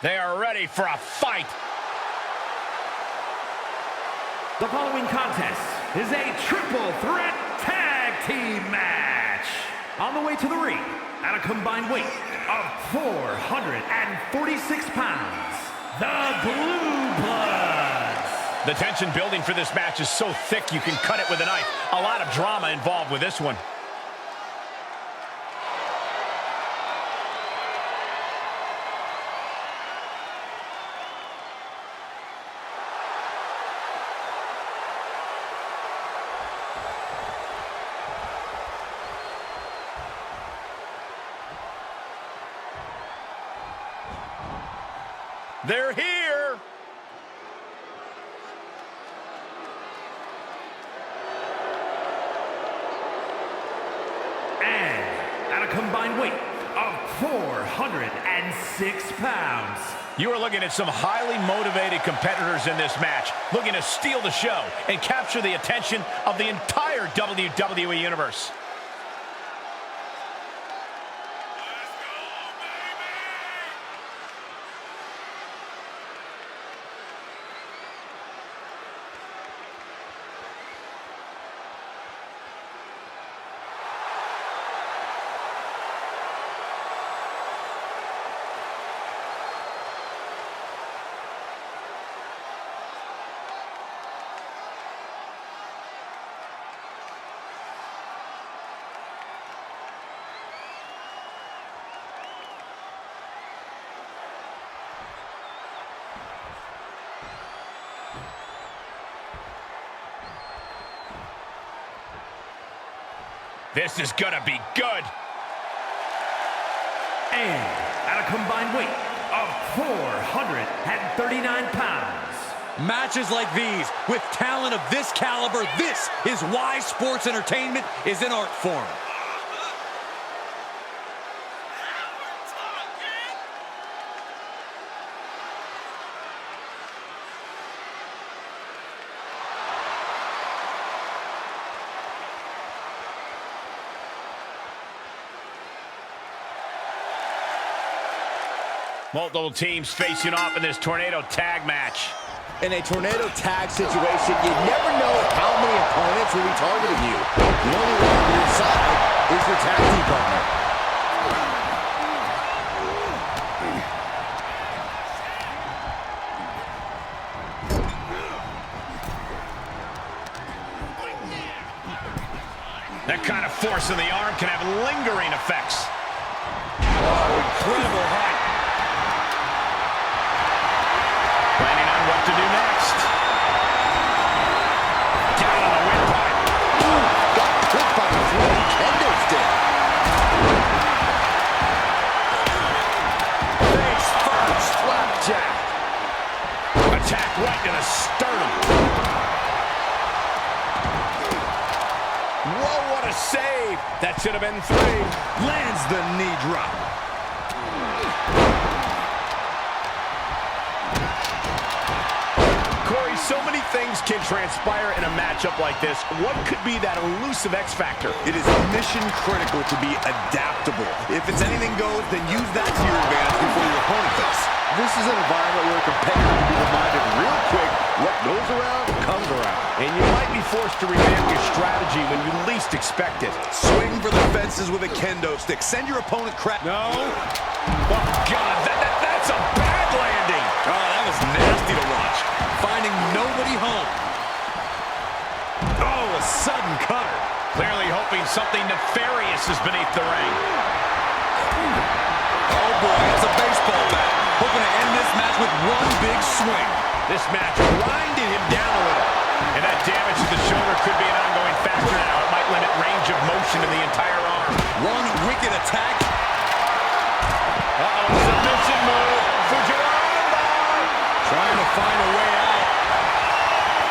They are ready for a fight. The following contest is a triple threat tag team match. On the way to the ring, at a combined weight of 446 pounds, the Blue Bloods. The tension building for this match is so thick you can cut it with a knife. A lot of drama involved with this one. They're here. And at a combined weight of 406 pounds. You are looking at some highly motivated competitors in this match, looking to steal the show and capture the attention of the entire WWE Universe. This is gonna be good. And at a combined weight of 439 pounds. Matches like these, with talent of this caliber, this is why sports entertainment is an art form. Multiple teams facing off in this tornado tag match. In a tornado tag situation, you never know how many opponents will be targeting you. The only one on your side is your tag team partner. That kind of force in the arm can have lingering effects. Oh, incredible height. Planning on what to do next. Down on the windpipe. Got hit by the flying kendo stick. Face first. Flapjack. Attack right to the sternum. Whoa, what a save. That should have been 3. Lands the knee drop. Corey, so many things can transpire in a matchup like this. What could be that elusive X factor? It is mission critical to be adaptable. If it's anything goes, then use that to your advantage before your opponent does. This is an environment where a competitor can be reminded real quick what goes around comes around. And you might be forced to revamp your strategy when you least expect it. Swing for the fences with a kendo stick. Send your opponent crap. No. Oh, God, that's a bad landing. Oh, that was nasty to watch. Finding nobody home. Oh, a sudden cutter. Clearly hoping something nefarious is beneath the ring. Oh, boy, it's a baseball bat. Hoping to end this match with one big swing. This match grinded him down a little. And that damage to the shoulder could be an ongoing factor now. It might limit range of motion in the entire arm. One wicked attack. Uh-oh, submission move. Fujiwara. Trying to find a way out.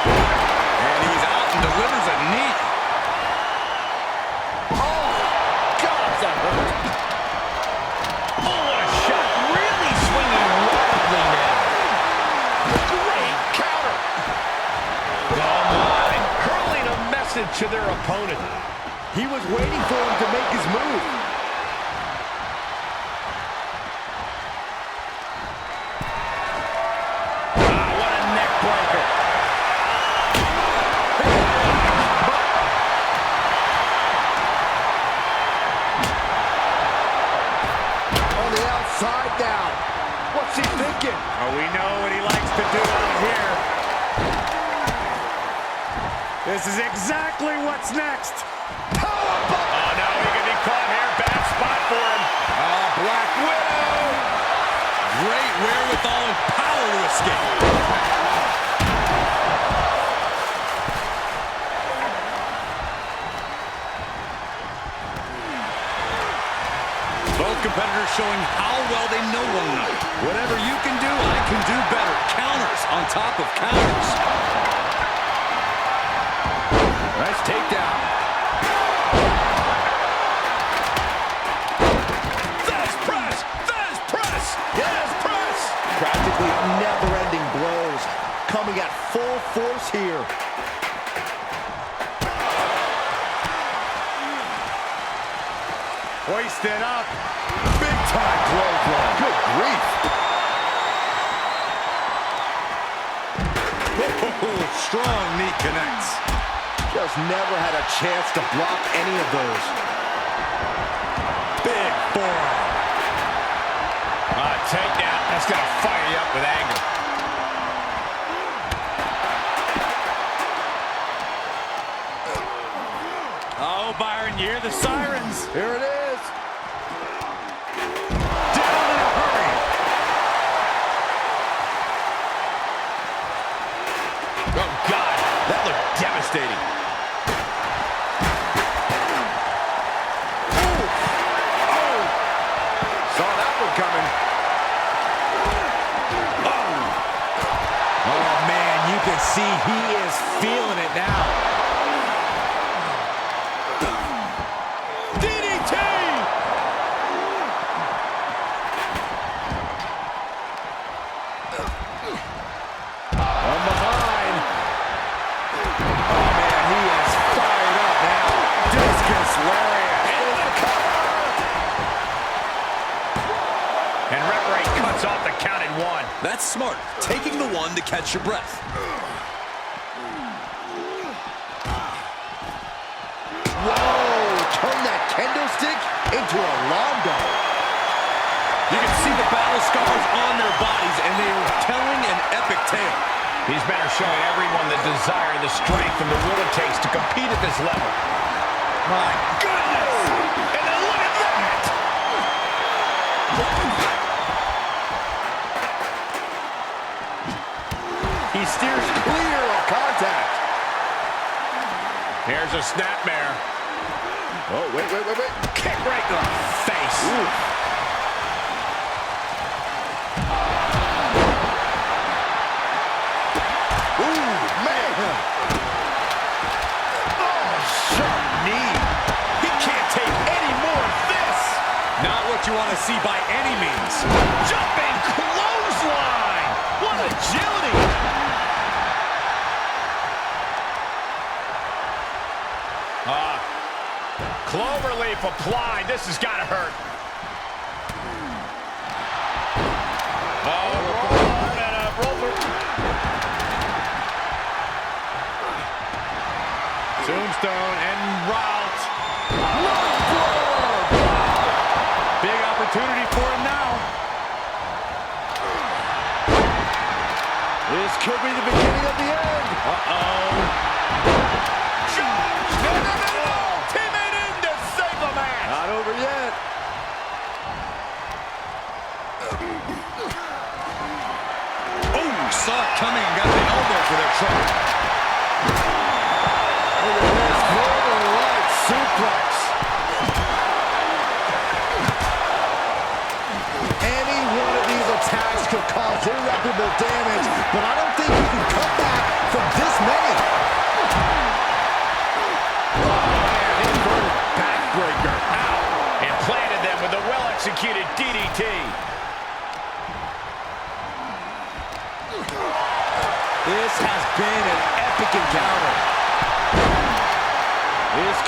And he's out and delivers a knee. to their opponent. He was waiting for him to make his move. What a neck breaker. On the outside now. What's he thinking? Oh, we know what he likes to do out here. This is exactly what's next. Oh, no, he could be caught here. Bad spot for him. Oh, Black Widow. Great wherewithal and power to escape. Both competitors showing how well they know one another. Whatever you can do, I can do better. Counters on top of counters. Nice takedown. Fast press! Fast press! Yes, press! Practically never-ending blows coming at full force here. Hoisted up. Big time clothesline. Good grief. Strong knee connects. Just never had a chance to block any of those. Big forearm. Takedown. That's going to fire you up with anger. Oh, Byron, you hear the sirens. Here it is. Down in a hurry. Oh, God. That looked devastating. Saw that one coming. Oh, man, you can see he is feeling it now. DDT! From behind. Oh, man, he is fired up now. Discus lariat. And the cover! And referee cuts off the count at 1. That's smart. Taking the one to catch your breath. Whoa, turn that kendo stick into a longo. You can see the battle scars on their bodies, and they are telling an epic tale. These men are showing everyone the desire, the strength, and the will it takes to compete at this level. My goodness! And then look at that! He steers clear of contact. Here's a snapmare. Oh, wait. Kick right to the face. Ooh. Ooh, man. Oh, sharp knee. He can't take any more of this. Not what you want to see by any means. Jumping clothesline. What agility. Cloverleaf applied. This has got to hurt. Oh, roll and a roller. Tombstone en route. Big opportunity for him now. This could be the beginning of the end. Teammate in to save the match. Not over yet. Oh, saw it coming and got the elbow for their trouble. Look at this Northern Light suplex. Any one of these attacks could cause irreparable damage, but I don't think you can come back from this many. Inverted backbreaker. Ow. And planted them with a well-executed DDT. This has been an epic encounter.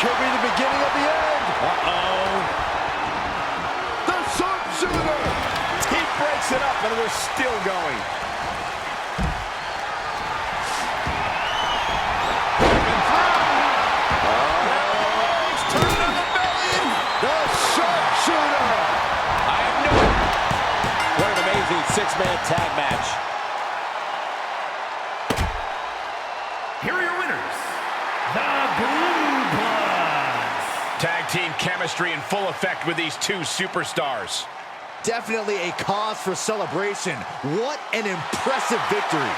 could be the beginning of the end. Uh-oh. The sharpshooter. He breaks it up, and we're still going. Six-man tag match. Here are your winners, the Blue Bloods. Tag team chemistry in full effect with these two superstars. Definitely a cause for celebration. What an impressive victory.